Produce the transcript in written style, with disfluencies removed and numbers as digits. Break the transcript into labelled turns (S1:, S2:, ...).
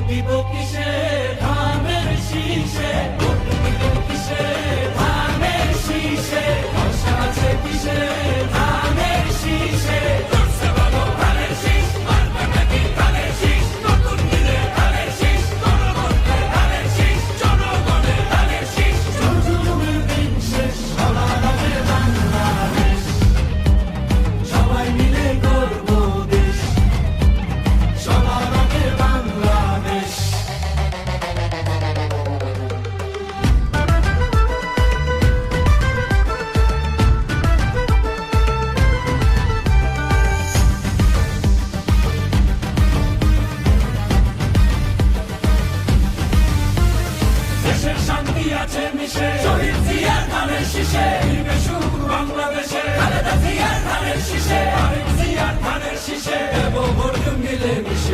S1: দিব কিসে ধানের শীষে, ভোট দিব কিসে ধানের শীষে, ভরসা আছে কিসে ধানের শীষে। করছে বলো ধানের শীষ, মারবে নাকি ধানের শীষ, নতুন দিনে ধানের শীষ, গণতন্ত্রের ধানের শীষ, জনগণের ধানের শীষ। জুলুমের দিন শেষ, সবার আগে বাংলাদেশ, সবাই মিলে গর্ব দেশ, সবার আগে বাংলাদেশ। দেশের শান্তি আছে মিশে, শহীদ জিয়ার ধানের শীষে, দিবে সুখ বাংলাদেশে, খালেদা জিয়ার ধানের শীষে, আরেক জিয়ার ধানের শীষে, দেব ভোট মিলে মিশে।